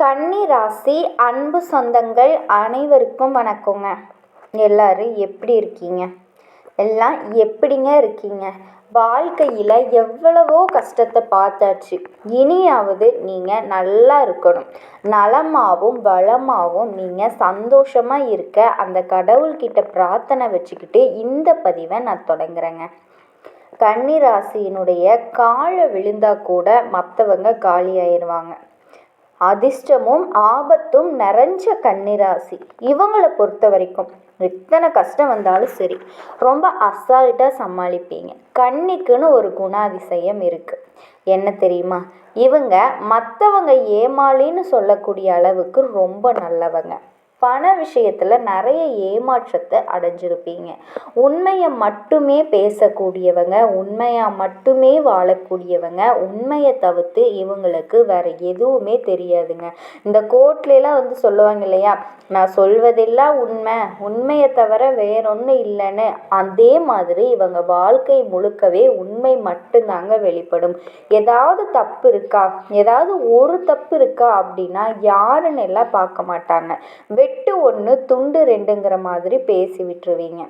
கன்னி ராசி அன்பு சொந்தங்கள் அனைவருக்கும் வணக்கங்க. எல்லாரும் எப்படி இருக்கீங்க? எல்லாம் எப்படிங்க இருக்கீங்க? வாழ்க்கையில் எவ்வளவோ கஷ்டத்தை பார்த்தாச்சு. இனியாவது நீங்கள் நல்லா இருக்கணும். நலமாகவும் வளமாகவும் நீங்கள் சந்தோஷமாக இருக்க அந்த கடவுள்கிட்ட பிரார்த்தனை வச்சுக்கிட்டு இந்த பதிவை நான் தொடங்குறேங்க. கன்னி ராசியினுடைய காலை விழுந்தா கூட மற்றவங்க காலி ஆயிடுவாங்க. அதிர்ஷ்டமும் ஆபத்தும் நிறைஞ்ச கன்னிராசி. இவங்களை பொறுத்த வரைக்கும் எத்தனை கஷ்டம் வந்தாலும் சரி, ரொம்ப அசால்ட்டாக சமாளிப்பீங்க. கன்னிக்குன்னு ஒரு குணாதிசயம் இருக்குது. என்ன தெரியுமா? இவங்க மற்றவங்க ஏமாளின்னு சொல்லக்கூடிய அளவுக்கு ரொம்ப நல்லவங்க. பண விஷயத்தில் நிறைய ஏமாற்றத்தை அடைஞ்சிருப்பீங்க. உண்மையை மட்டுமே பேசக்கூடியவங்க, உண்மையாக மட்டுமே வாழக்கூடியவங்க. உண்மையை தவிர்த்து இவங்களுக்கு வேறு எதுவுமே தெரியாதுங்க. இந்த கோர்ட்லாம் சொல்லுவாங்க இல்லையா, நான் சொல்வதெல்லாம் உண்மை, உண்மையை தவிர வேறொன்று இல்லைன்னு. அதே மாதிரி இவங்க வாழ்க்கை முழுக்கவே உண்மை மட்டும்தாங்க வெளிப்படும். ஏதாவது தப்பு இருக்கா, ஏதாவது ஒரு தப்பு இருக்கா அப்படின்னா யாருன்னு எல்லாம் பார்க்க மாட்டாங்க. வெட்டு ஒன்று துண்டு ரெண்டுங்கிற மாதிரி பேசி விட்டுருவீங்க.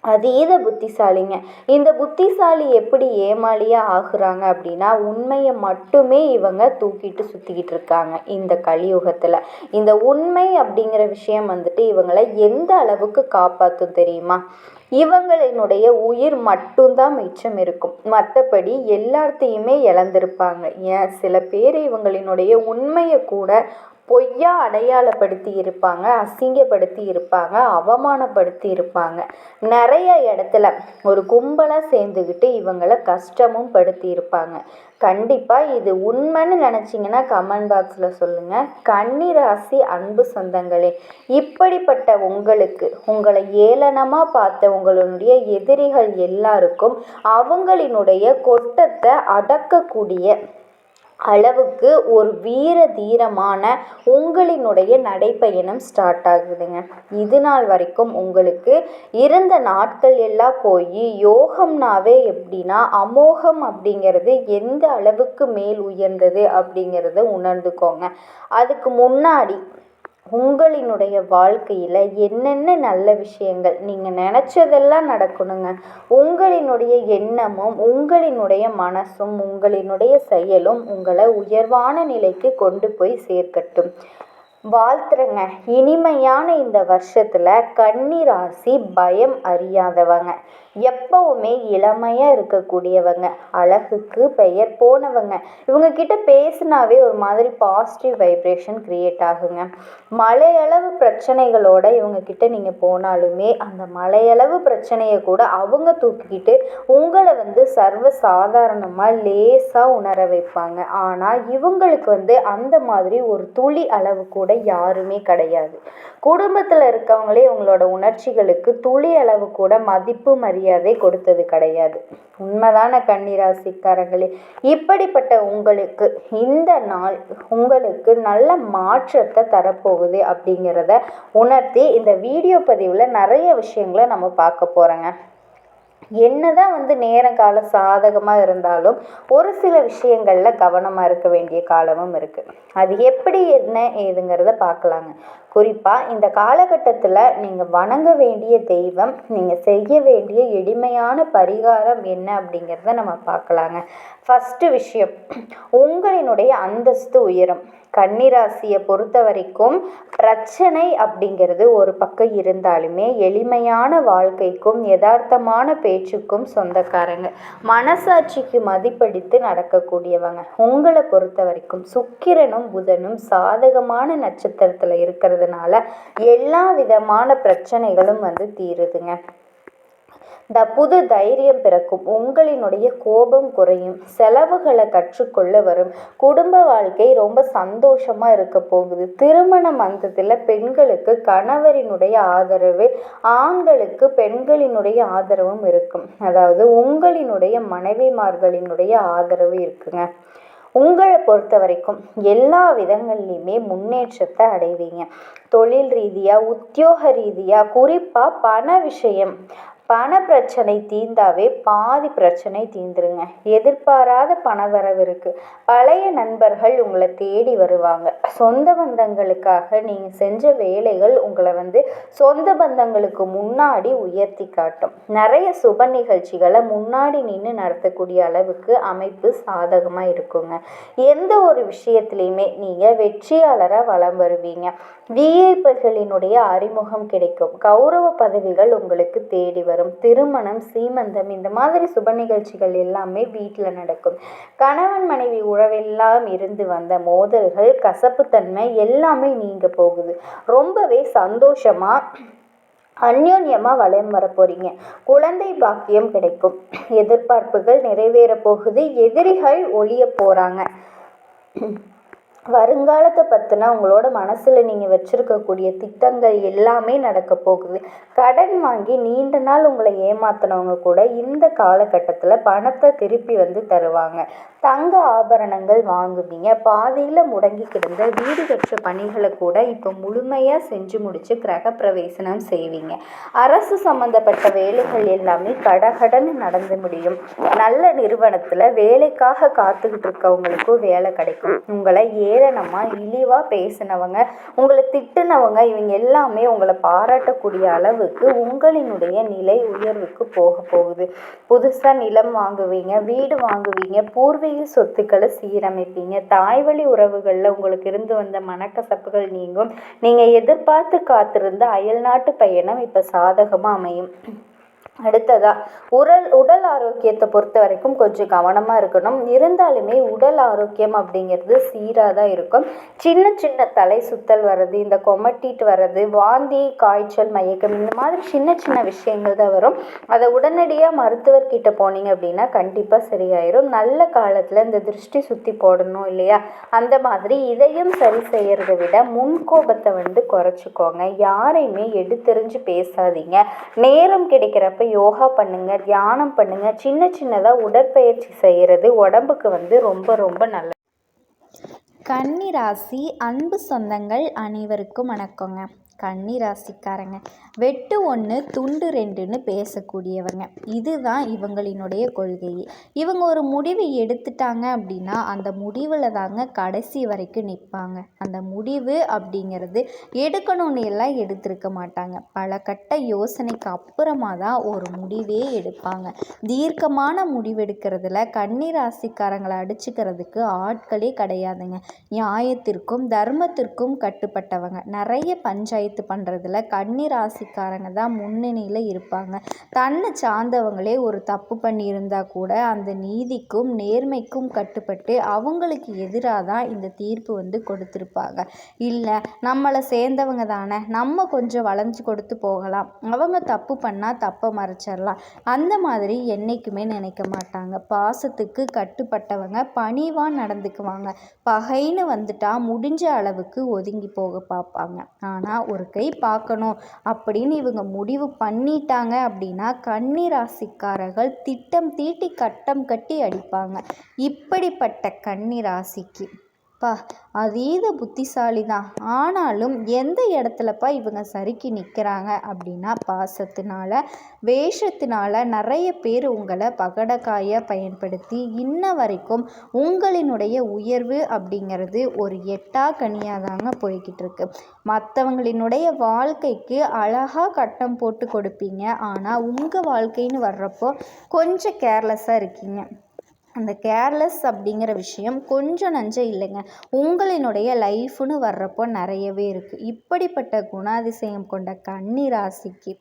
அதீத புத்திசாலிங்க. இந்த புத்திசாலி எப்படி ஏமாளியாக ஆகுறாங்க அப்படின்னா, உண்மையை மட்டுமே இவங்க தூக்கிட்டு சுற்றிக்கிட்டு இருக்காங்க இந்த கலியுகத்தில். இந்த உண்மை அப்படிங்கிற விஷயம் இவங்களை எந்த அளவுக்கு காப்பாற்றும் தெரியுமா? இவங்களினுடைய உயிர் மட்டும்தான் மிச்சம் இருக்கும். மற்றபடி எல்லாத்தையுமே இழந்திருப்பாங்க. ஏன் சில பேர் இவங்களினுடைய உண்மையை கூட பொய்யா அடையாளப்படுத்தி இருப்பாங்க, அசிங்கப்படுத்தி இருப்பாங்க, அவமானப்படுத்தி இருப்பாங்க. நிறைய இடத்துல ஒரு கும்பலாக சேர்ந்துக்கிட்டு இவங்களை கஷ்டமும் படுத்தி இருப்பாங்க. கண்டிப்பாக இது உண்மைன்னு நினச்சிங்கன்னா கமெண்ட் பாக்ஸில் சொல்லுங்கள். கன்னி ராசி அன்பு சொந்தங்களே, இப்படிப்பட்ட உங்களுக்கு உங்களை ஏளனமாக பார்த்த உங்களுடைய எதிரிகள் எல்லாருக்கும் அவங்களினுடைய கொட்டத்தை அடக்கக்கூடிய அளவுக்கு ஒரு வீர தீரமான உங்களினுடைய நடைப்பயணம் ஸ்டார்ட் ஆகுதுங்க. இது நாள் வரைக்கும் உங்களுக்கு இருந்த நாட்கள் எல்லாம் போய் யோகம்னாவே எப்படின்னா அமோகம் அப்படிங்கிறது எந்த அளவுக்கு மேல் உயர்ந்தது அப்படிங்கிறத உணர்ந்துக்கோங்க. அதுக்கு முன்னாடி உங்களினுடைய வாழ்க்கையில் என்னென்ன நல்ல விஷயங்கள் நீங்கள் நினச்சதெல்லாம் நடக்கணுங்க. உங்களினுடைய எண்ணமும் உங்களினுடைய மனசும் உங்களினுடைய செயலும் உங்களை உயர்வான நிலைக்கு கொண்டு போய் சேர்க்கட்டும். வாழ்த்துறங்க. இனிமையான இந்த வருஷத்தில் கன்னி ராசி பயம் அறியாதவங்க, எப்பவுமே இளமையாக இருக்கக்கூடியவங்க, அழகுக்கு பெயர் போனவங்க. இவங்க கிட்ட பேசினாவே ஒரு மாதிரி பாசிட்டிவ் வைப்ரேஷன் கிரியேட் ஆகுங்க. மலையளவு பிரச்சனைகளோட இவங்க கிட்ட நீங்கள் போனாலுமே அந்த மலையளவு பிரச்சனையை கூட அவங்க தூக்கிக்கிட்டு உங்களை சர்வ சாதாரணமாக லேசாக உணர வைப்பாங்க. ஆனால் இவங்களுக்கு அந்த மாதிரி ஒரு துளி அளவு கூட யாருமே கிடையாது. குடும்பத்தில் இருக்கவங்களே உங்களோட உணர்ச்சிகளுக்கு துளி அளவு கூட மதிப்பு மரியாதை கொடுத்தது கிடையாது. உண்மைதான கன்னிராசிக்காரங்களே? இப்படிப்பட்ட உங்களுக்கு இந்த நாள் உங்களுக்கு நல்ல மாற்றத்தை தரப்போகுது அப்படிங்கிறத உணர்த்தி இந்த வீடியோ பதிவில் நிறைய விஷயங்களை நம்ம பார்க்க போகிறோங்க. என்னதான் நேரங்கால சாதகமாக இருந்தாலும் ஒரு சில விஷயங்களில் கவனமாக இருக்க வேண்டிய காலமும் இருக்குது. அது எப்படி என்ன ஏதுங்கிறத பார்க்கலாங்க. குறிப்பாக இந்த காலகட்டத்தில் நீங்கள் வணங்க வேண்டிய தெய்வம், நீங்கள் செய்ய வேண்டிய எளிமையான பரிகாரம் என்ன அப்படிங்கிறத நம்ம பார்க்கலாங்க. ஃபஸ்ட்டு விஷயம், உங்களினுடைய அந்தஸ்து உயரும். கன்னிராசியை பொறுத்த வரைக்கும் பிரச்சனை அப்படிங்கிறது ஒரு பக்கம் இருந்தாலுமே எளிமையான வாழ்க்கைக்கும் யதார்த்தமான பேச்சுக்கும் சொந்தக்காரங்க, மனசாட்சிக்கு மதிப்பளித்து நடக்கக்கூடியவங்க. உங்களை பொறுத்த வரைக்கும் சுக்கிரனும் புதனும் சாதகமான நட்சத்திரத்தில் இருக்கிறதுனால எல்லா விதமான பிரச்சனைகளும் தீருதுங்க. இந்த புது தைரியம் பிறக்கும். உங்களினுடைய கோபம் குறையும். செலவுகளை கற்றுக்கொள்ள வரும். குடும்ப வாழ்க்கை ரொம்ப சந்தோஷமாக இருக்க போகுது. திருமண மந்தத்தில் பெண்களுக்கு கணவரினுடைய ஆதரவு, ஆண்களுக்கு பெண்களினுடைய ஆதரவும் இருக்கும். அதாவது உங்களினுடைய மனைவிமார்களினுடைய ஆதரவு இருக்குங்க. உங்களை பொறுத்த வரைக்கும் எல்லா விதங்கள்லையுமே முன்னேற்றத்தை அடைவீங்க. தொழில் ரீதியாக, உத்தியோக ரீதியாக, குறிப்பாக பண விஷயம், பண பிரச்சனை தீர்ந்தாவே பாதி பிரச்சனை தீர்ந்துருங்க. எதிர்பாராத பணவரவு இருக்குது. பழைய நண்பர்கள் உங்களை தேடி வருவாங்க. சொந்த பந்தங்களுக்காக நீங்கள் செஞ்ச வேலைகள் உங்களை சொந்த பந்தங்களுக்கு முன்னாடி உயர்த்தி காட்டும். நிறைய சுப நிகழ்ச்சிகளை முன்னாடி நின்று நடத்தக்கூடிய அளவுக்கு அமைப்பு சாதகமாக இருக்குங்க. எந்த ஒரு விஷயத்துலையுமே நீங்கள் வெற்றியாளராக வலம் வருவீங்க. விஐபிகளினுடைய அறிமுகம் கிடைக்கும். கௌரவ பதவிகள் உங்களுக்கு தேடி வரும். திருமணம், சீமந்தம் இந்த மாதிரி சுப நிகழ்ச்சிகள் எல்லாமே வீட்டில் நடக்கும். கணவன் மனைவி உறவெல்லாம் இருந்து வந்த மோதல்கள், கசப்புத்தன்மை எல்லாமே நீங்க போகுது. ரொம்பவே சந்தோஷமாக அந்யோன்யமாக வளம் வர போகிறீங்க. குழந்தை பாக்கியம் கிடைக்கும். எதிர்பார்ப்புகள் நிறைவேற போகுது. எதிரிகள் ஒழிய போகிறாங்க. வருங்காலத்தை பற்றின உங்களோட மனசில் நீங்கள் வச்சுருக்கக்கூடிய திட்டங்கள் எல்லாமே நடக்க போகுது. கடன் வாங்கி நீண்ட நாள் உங்களை ஏமாத்தினவங்க கூட இந்த காலகட்டத்தில் பணத்தை திருப்பி தருவாங்க. தங்க ஆபரணங்கள் வாங்குவீங்க. பாதியில் முடங்கி கிடந்த வீடு கட்டுற பணிகளை கூட இப்போ முழுமையாக செஞ்சு முடித்து கிரகப்பிரவேசனம் செய்வீங்க. அரசு சம்மந்தப்பட்ட வேலைகள் எல்லாமே கடகடன்னு நடந்து முடியும். நல்ல நிறுவனத்தில் வேலைக்காக காத்துக்கிட்டு இருக்கவங்களுக்கும் வேலை கிடைக்கும். உங்களை ஏளனமாக இழிவாக பேசினவங்க, உங்களை திட்டுனவங்க, இவங்க எல்லாமே உங்களை பாராட்டக்கூடிய அளவுக்கு உங்களினுடைய நிலை உயர்வுக்கு போகுது. புதுசாக நிலம் வாங்குவீங்க, வீடு வாங்குவீங்க, பூர்வீக சொத்துக்களை சீரமைப்பீங்க. தாய்வழி உறவுகளில் உங்களுக்கு இருந்து வந்த மனக்கசப்புகள் நீங்கும். நீங்கள் எதிர்பார்த்து காத்திருந்த அயல்நாட்டு பயணம் இப்போ சாதகமாக அமையும். அடுத்ததா உடல் ஆரோக்கியத்தை பொறுத்த வரைக்கும் கொஞ்சம் கவனமாக இருக்கணும். இருந்தாலுமே உடல் ஆரோக்கியம் அப்படிங்கிறது சீராக தான் இருக்கும். சின்ன சின்ன தலை சுத்தல் வர்றது, இந்த கொமட்டிட்டு வர்றது, வாந்தி, காய்ச்சல், மயக்கம் இந்த மாதிரி சின்ன சின்ன விஷயங்கள் தான் வரும். அதை உடனடியாக மருத்துவர்கிட்ட போனீங்க அப்படின்னா கண்டிப்பாக சரியாயிரும். நல்ல காலத்தில் இந்த திருஷ்டி சுற்றி போடணும் இல்லையா, அந்த மாதிரி இதையும் சரி செய்யறதை விட முன்கோபத்தை குறைச்சிக்கோங்க. யாரையுமே எடுத்தெறிஞ்சு பேசாதீங்க. நேரம் கிடைக்கிறப்ப யோகா பண்ணுங்க, தியானம் பண்ணுங்க. சின்ன சின்னதாக உடற்பயிற்சி செய்கிறது உடம்புக்கு ரொம்ப ரொம்ப நல்லது. கன்னி ராசி அன்பு சொந்தங்கள் அனைவருக்கும் வணக்கங்க. கன்னி ராசிக்காரங்க வெட்டு 1 துண்டு 2ன்னு பேசக்கூடியவங்க. இதுதான் இவங்களினுடைய கொள்கையே. இவங்க ஒரு முடிவு எடுத்துட்டாங்க அப்படின்னா அந்த முடிவில் தாங்க கடைசி வரைக்கும் நிற்பாங்க. அந்த முடிவு அப்படிங்கிறது எடுக்கணும்னு எல்லாம் எடுத்திருக்க மாட்டாங்க. பல கட்ட யோசனைக்கு அப்புறமா தான் ஒரு முடிவே எடுப்பாங்க. தீர்க்கமான முடிவெடுக்கிறதுல கன்னி ராசிக்காரங்களை அடிச்சுக்கிறதுக்கு ஆட்களே கிடையாதுங்க. நியாயத்திற்கும் தர்மத்திற்கும் கட்டுப்பட்டவங்க. நிறைய பஞ்சாயத்து பண்ணுறதுல கன்னி ராசிக்காரங்க தான் முன்னணியில் இருப்பாங்க. தன்னை சார்ந்தவங்களே ஒரு தப்பு பண்ணியிருந்தா கூட அந்த நீதிக்கும் நேர்மைக்கும் கட்டுப்பட்டு அவங்களுக்கு எதிராக தான் இந்த தீர்ப்பு கொடுத்துருப்பாங்க. இல்லை நம்மளை சேர்ந்தவங்க தானே, நம்ம கொஞ்சம் வளைஞ்சு கொடுத்து போகலாம், அவங்க தப்பு பண்ணால் தப்பை மறைச்சிடலாம், அந்த மாதிரி என்றைக்குமே நினைக்க மாட்டாங்க. பாசத்துக்கு கட்டுப்பட்டவங்க பணிவாக நடந்துக்குவாங்க. பகைன்னு வந்துட்டா முடிஞ்ச அளவுக்கு ஒதுங்கி போக பார்ப்பாங்க. ஆனால் ஒரு கை பார்க்கணும் அப்படின்னு இவங்க முடிவு பண்ணிட்டாங்க அப்படின்னா கன்னி ராசிக்காரர்கள் திட்டம் தீட்டி கட்டம் கட்டி அடிப்பாங்க. இப்படிப்பட்ட கன்னி ராசிக்கு அதீத புத்திசாலி தான். ஆனாலும் எந்த இடத்துலப்பா இவங்க சறுக்கி நிற்கிறாங்க அப்படின்னா பாசத்தினால, வேஷத்தினால நிறைய பேர் உங்களை பகடக்காயாக பயன்படுத்தி இன்ன வரைக்கும் உங்களினுடைய உயர்வு அப்படிங்கிறது ஒரு எட்டாக்கனியாக தாங்க போய்கிட்டு இருக்கு. மற்றவங்களினுடைய வாழ்க்கைக்கு அழகாக கட்டம் போட்டு கொடுப்பீங்க. ஆனால் உங்கள் வாழ்க்கைன்னு வர்றப்போ கொஞ்சம் கேர்லெஸ்ஸாக இருக்கீங்க. அந்த கேர்லெஸ் அப்படிங்கிற விஷயம் கொஞ்சம் நஞ்சம் இல்லைங்க. உங்களினுடைய லைஃப்னு வர்றப்போ நிறையவே இருக்குது. இப்படிப்பட்ட குணாதிசயம் கொண்ட கன்னி ராசிக்கு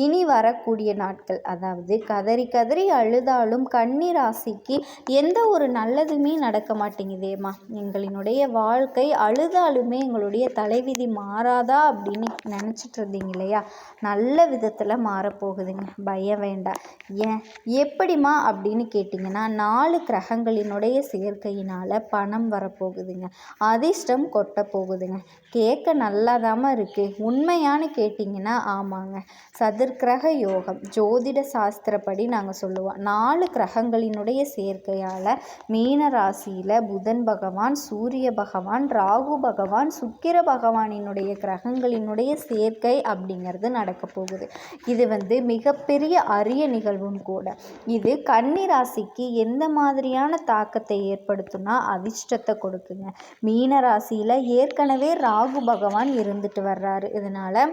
இனி வரக்கூடிய நாட்கள், அதாவது கதறி கதறி அழுதாலும் கன்னி ராசிக்கு எந்த ஒரு நல்லதுமே நடக்க மாட்டேங்குதேம்மா, எங்களினுடைய வாழ்க்கை அழுதாலுமே எங்களுடைய தலைவிதி மாறாதா அப்படின்னு நினச்சிட்டு இருந்தீங்க இல்லையா, நல்ல விதத்தில் மாறப்போகுதுங்க. பயம் வேண்டாம். ஏன் எப்படிம்மா அப்படின்னு கேட்டிங்கன்னா 4 கிரகங்களினுடைய சேர்க்கையினால் பணம் வரப்போகுதுங்க. அதிர்ஷ்டம் கொட்ட போகுதுங்க. கேட்க நல்லாதாம்மா இருக்குது. உண்மையானு கேட்டிங்கன்னா ஆமாங்க. சதுர்கிரக யோகம் ஜோதிட சாஸ்திரப்படி நாங்கள் சொல்லுவோம். 4 கிரகங்களினுடைய சேர்க்கையால் மீன ராசியில் புதன் பகவான், சூரிய பகவான், ராகு பகவான், சுக்கிர பகவானினுடைய கிரகங்களினுடைய சேர்க்கை அப்படிங்கிறது நடக்க போகுது. இது மிகப்பெரிய அரிய நிகழ்வும் கூட. இது கன்னி ராசிக்கு எந்த மாதிரியான தாக்கத்தை ஏற்படுத்தும்னா அதிர்ஷ்டத்தை கொடுக்குங்க. மீன ராசியில் ஏற்கனவே ராகு பகவான் இருந்துட்டு வர்றாரு. இதனால்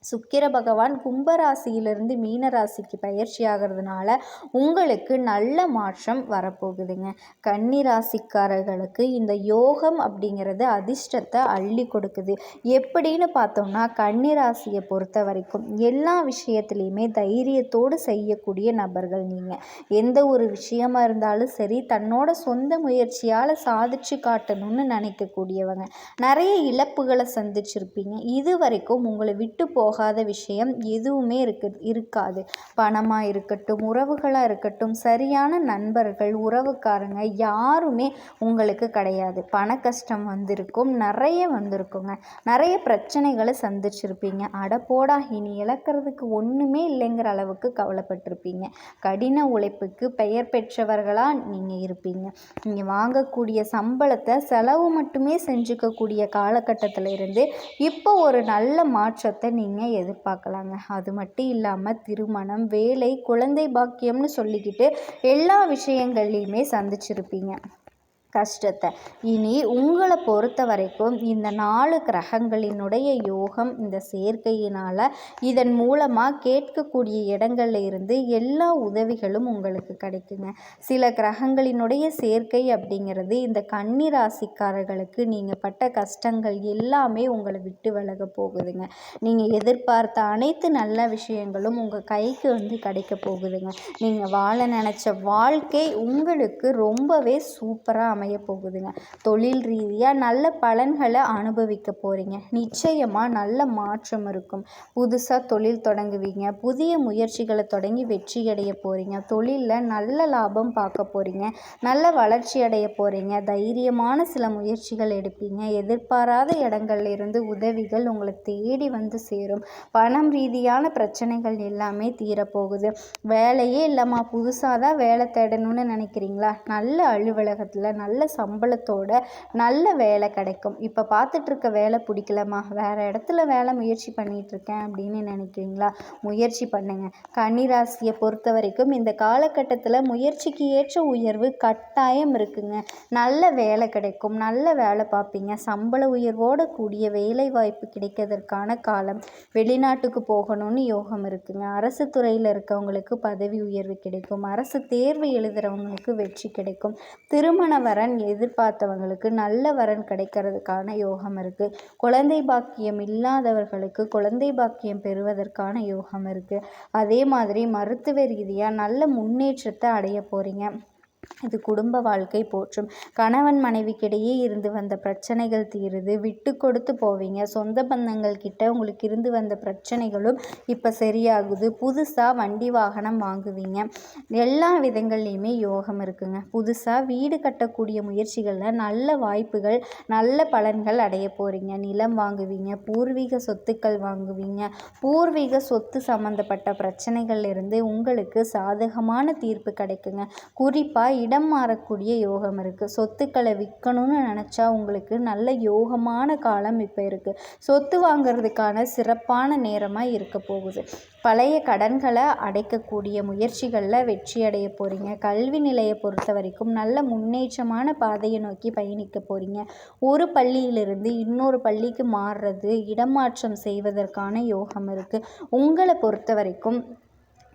சுக்கிர பகவான் கும்பராசியிலிருந்து மீன ராசிக்கு பயிற்சி ஆகிறதுனால உங்களுக்கு நல்ல மாற்றம் வரப்போகுதுங்க. கன்னி ராசிக்காரர்களுக்கு இந்த யோகம் அப்படிங்கிறது அதிர்ஷ்டத்தை அள்ளி கொடுக்குது. எப்படின்னு பார்த்தோம்னா கன்னி ராசியை பொறுத்த வரைக்கும் எல்லா விஷயத்துலையுமே தைரியத்தோடு செய்யக்கூடிய நபர்கள் நீங்கள். எந்த ஒரு விஷயமா இருந்தாலும் சரி தன்னோட சொந்த முயற்சியால் சாதிச்சு காட்டணும்னு நினைக்கக்கூடியவங்க. நிறைய இழப்புகளை சந்திச்சிருப்பீங்க. இது வரைக்கும் உங்களை விட்டு போகாத விஷயம் எதுவுமே இருக்காது. பணமாக இருக்கட்டும், உறவுகளாக இருக்கட்டும், சரியான நண்பர்கள், உறவுக்காரங்க யாருமே உங்களுக்கு கிடையாது. பண கஷ்டம் வந்திருக்கும், நிறைய வந்திருக்குங்க. நிறைய பிரச்சனைகளை சந்திச்சிருப்பீங்க. அடப்போடா இனி இழக்கிறதுக்கு ஒன்றுமே இல்லைங்கிற அளவுக்கு கவலைப்பட்டிருப்பீங்க. கடின உழைப்புக்கு பெயர் பெற்றவர்களாக நீங்கள் இருப்பீங்க. நீங்கள் வாங்கக்கூடிய சம்பளத்தை செலவு மட்டுமே செஞ்சுக்கக்கூடிய காலகட்டத்தில் இருந்து இப்போ ஒரு நல்ல மாற்றத்தை நீங்கள் எதிர்பார்க்கலாங்க. அது மட்டும் இல்லாமல் திருமணம், வேலை, குழந்தை பாக்கியம்னு சொல்லிக்கிட்டு எல்லா விஷயங்கள்லையுமே சந்திச்சிருப்பீங்க கஷ்டத்தை. இனி உங்களை பொறுத்த வரைக்கும் இந்த 4 கிரகங்களினுடைய யோகம் இந்த சேர்க்கையினால் இதன் மூலமாக கேட்கக்கூடிய இடங்கள்ல இருந்து எல்லா உதவிகளும் உங்களுக்கு கிடைக்குங்க. சில கிரகங்களினுடைய சேர்க்கை அப்படிங்கிறது இந்த கன்னி ராசிக்காரர்களுக்கு நீங்கள் பட்ட கஷ்டங்கள் எல்லாமே உங்களை விட்டு விலக போகுதுங்க. நீங்கள் எதிர்பார்த்த அனைத்து நல்ல விஷயங்களும் உங்கள் கைக்கு கிடைக்க போகுதுங்க. நீங்கள் வாழ நினச்ச வாழ்க்கை உங்களுக்கு ரொம்பவே சூப்பராக அமைய போகுதுங்க. தொழில் ரீதியாக நல்ல பலன்களை அனுபவிக்க போகிறீங்க. நிச்சயமாக நல்ல மாற்றம் இருக்கும். புதுசாக தொழில் தொடங்குவீங்க. புதிய முயற்சிகளை தொடங்கி வெற்றி அடைய போகிறீங்க. தொழிலில் நல்ல லாபம் பார்க்க போகிறீங்க. நல்ல வளர்ச்சி அடைய போகிறீங்க. தைரியமான சில முயற்சிகள் எடுப்பீங்க. எதிர்பாராத இடங்கள்ல இருந்து உதவிகள் உங்களை தேடி சேரும். பணம் ரீதியான பிரச்சனைகள் எல்லாமே தீரப்போகுது. வேலையே இல்லாமல் புதுசாக தான் வேலை தேடணும்னு நினைக்கிறீங்களா? நல்ல அலுவலகத்தில் நல்ல சம்பளத்தோட நல்ல வேலை கிடைக்கும். இப்போ பார்த்துட்ருக்க வேலை பிடிக்கலமா, வேறு இடத்துல வேலை முயற்சி பண்ணிகிட்ருக்கேன் அப்படின்னு நினைக்கிறீங்களா? முயற்சி பண்ணுங்க. கன்னிராசியை பொறுத்த வரைக்கும் இந்த காலகட்டத்தில் முயற்சிக்கு ஏற்ற உயர்வு கட்டாயம் இருக்குங்க. நல்ல வேலை கிடைக்கும். நல்ல வேலை பார்ப்பீங்க. சம்பள உயர்வோடு கூடிய வேலை வாய்ப்பு கிடைக்கிறதுக்கான காலம். வெளிநாட்டுக்கு போகணும்னு யோகம் இருக்குங்க. அரசு துறையில் இருக்கவங்களுக்கு பதவி உயர்வு கிடைக்கும். அரசு தேர்வு எழுதுகிறவங்களுக்கு வெற்றி கிடைக்கும். திருமண வரன் எதிர்பார்த்தவங்களுக்கு நல்ல வரன் கிடைக்கிறதுக்கான யோகம் இருக்குது. குழந்தை பாக்கியம் இல்லாதவர்களுக்கு குழந்தை பாக்கியம் பெறுவதற்கான யோகம் இருக்குது. அதே மாதிரி மருத்துவ ரீதியாக நல்ல முன்னேற்றத்தை அடைய போகிறீங்க. இது குடும்ப வாழ்க்கை போற்றும். கணவன் மனைவிக்கிடையே இருந்து வந்த பிரச்சனைகள் தீருது. விட்டு கொடுத்து போவீங்க. சொந்த பந்தங்கள் கிட்ட உங்களுக்கு இருந்து வந்த பிரச்சனைகளும் இப்போ சரியாகுது. புதுசாக வண்டி வாகனம் வாங்குவீங்க. எல்லா விதங்கள்லையுமே யோகம் இருக்குங்க. புதுசாக வீடு கட்டக்கூடிய முயற்சிகளில் நல்ல வாய்ப்புகள், நல்ல பலன்கள் அடைய போகிறீங்க. நிலம் வாங்குவீங்க. பூர்வீக சொத்துக்கள் வாங்குவீங்க. பூர்வீக சொத்து சம்மந்தப்பட்ட பிரச்சனைகள்ல இருந்து உங்களுக்கு சாதகமான தீர்ப்பு கிடைக்குங்க. குறிப்பாக இடம் மாறக்கூடிய யோகம் இருக்குது. சொத்துக்களை விற்கணும்னு நினச்சா உங்களுக்கு நல்ல யோகமான காலம் இப்போ இருக்குது. சொத்து வாங்கிறதுக்கான சிறப்பான நேரமாக இருக்க போகுது. பழைய கடன்களை அடைக்கக்கூடிய முயற்சிகளில் வெற்றி அடைய போகிறீங்க. கல்வி நிலையை பொறுத்த வரைக்கும் நல்ல முன்னேற்றமான பாதையை நோக்கி பயணிக்க போகிறீங்க. ஒரு பள்ளியிலிருந்து இன்னொரு பள்ளிக்கு மாறுறது, இடமாற்றம் செய்வதற்கான யோகம் இருக்குது. உங்களை பொறுத்த வரைக்கும்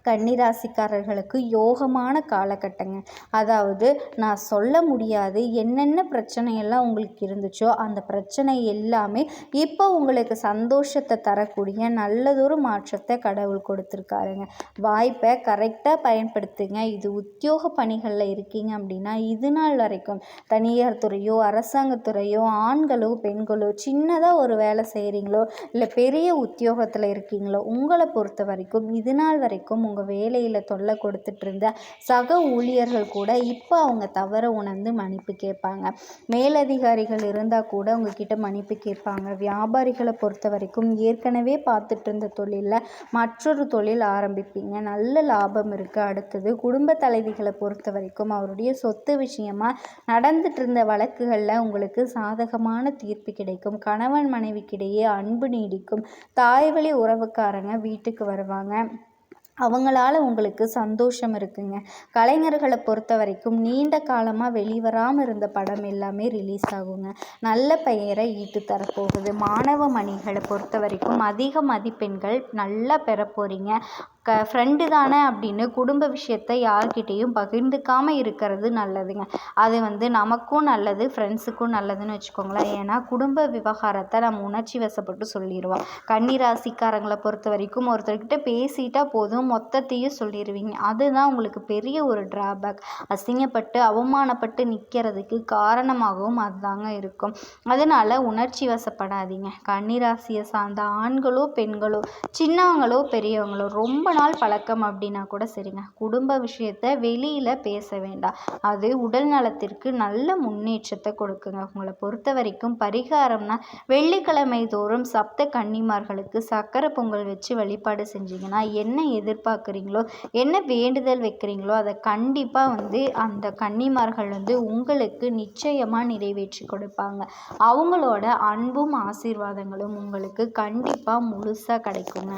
கன்னிராசிக்காரர்களுக்கு யோகமான காலகட்டங்க. அதாவது நான் சொல்ல முடியாது என்னென்ன பிரச்சனையெல்லாம் உங்களுக்கு இருந்துச்சோ அந்த பிரச்சனை எல்லாமே இப்போ உங்களுக்கு சந்தோஷத்தை தரக்கூடிய நல்லதொரு மாற்றத்தை கடவுள் கொடுத்துருக்காருங்க. வாய்ப்பை கரெக்டாக பயன்படுத்துங்க. இது உத்தியோக பணிகளில் இருக்கீங்க அப்படின்னா இது நாள் வரைக்கும் தனியார் துறையோ அரசாங்கத்துறையோ ஆண்களோ பெண்களோ சின்னதாக ஒரு வேலை செய்கிறீங்களோ இல்லை பெரிய உத்தியோகத்தில் இருக்கீங்களோ உங்களை பொறுத்த வரைக்கும் இது நாள் வரைக்கும் உங்கள் வேலையில் தொல்லை கொடுத்துட்டு இருந்த சக ஊழியர்கள் கூட இப்போ அவங்க தவற உணர்ந்து மன்னிப்பு கேட்பாங்க. மேலதிகாரிகள் இருந்தால் கூட உங்ககிட்ட மன்னிப்பு கேட்பாங்க. வியாபாரிகளை பொறுத்த வரைக்கும் ஏற்கனவே பார்த்துட்டு இருந்த தொழிலில் மற்றொரு தொழில் ஆரம்பிப்பீங்க. நல்ல லாபம் இருக்குது. அடுத்தது குடும்ப தலைவிகளை பொறுத்த வரைக்கும் அவருடைய சொத்து விஷயமா நடந்துட்டு இருந்த வழக்குகளில் உங்களுக்கு சாதகமான தீர்ப்பு கிடைக்கும். கணவன் மனைவிக்கிடையே அன்பு நீடிக்கும். தாய்வழி உறவுக்காரங்க வீட்டுக்கு வருவாங்க. அவங்களால உங்களுக்கு சந்தோஷம் இருக்குங்க. கலைஞர்களை பொறுத்த வரைக்கும் நீண்ட காலமாக வெளிவராமல் இருந்த படம் எல்லாமே ரிலீஸ் ஆகுங்க. நல்ல பெயரை ஈட்டு தரப்போகுது. மாணவ மணிகளை பொறுத்த வரைக்கும் அதிக மதிப்பெண்கள் நல்லா பெற போகிறீங்க. ஃப்ரெண்டு தானே அப்படின்னு குடும்ப விஷயத்தை யார்கிட்டையும் பகிர்ந்துக்காமல் இருக்கிறது நல்லதுங்க. அது நமக்கும் நல்லது, ஃப்ரெண்ட்ஸுக்கும் நல்லதுன்னு வச்சுக்கோங்களேன். ஏன்னா குடும்ப விவகாரத்தை நம்ம உணர்ச்சி வசப்பட்டு சொல்லிடுவோம். கன்னிராசிக்காரங்களை பொறுத்த வரைக்கும் ஒருத்தர்கிட்ட பேசிட்டா போதும், மொத்தத்தையும் சொல்லிடுவீங்க. அதுதான் உங்களுக்கு பெரிய ஒரு டிராபேக். அசிங்கப்பட்டு அவமானப்பட்டு நிற்கிறதுக்கு காரணமாகவும் அதுதாங்க இருக்கும். அதனால் உணர்ச்சி வசப்படாதீங்க. கன்னிராசியை சார்ந்த ஆண்களோ பெண்களோ சின்னவங்களோ பெரியவங்களோ ரொம்ப நாள் பழக்கம் அப்படின்னா கூட சரிங்க, குடும்ப விஷயத்தை வெளியில் பேச வேண்டாம். அது உடல் நலத்திற்கு நல்ல முன்னேற்றத்தை கொடுக்குங்க. உங்களை பொறுத்த வரைக்கும் பரிகாரம்னா வெள்ளிக்கிழமை தோறும் சப்த கன்னிமார்களுக்கு சக்கரை பொங்கல் வச்சு வழிபாடு செஞ்சீங்கன்னா என்ன எதிர்பார்க்குறீங்களோ, என்ன வேண்டுதல் வைக்கிறீங்களோ அதை கண்டிப்பாக அந்த கன்னிமார்கள் உங்களுக்கு நிச்சயமாக நிறைவேற்றி கொடுப்பாங்க. அவங்களோட அன்பும் ஆசீர்வாதங்களும் உங்களுக்கு கண்டிப்பாக முழுசாக கிடைக்குங்க.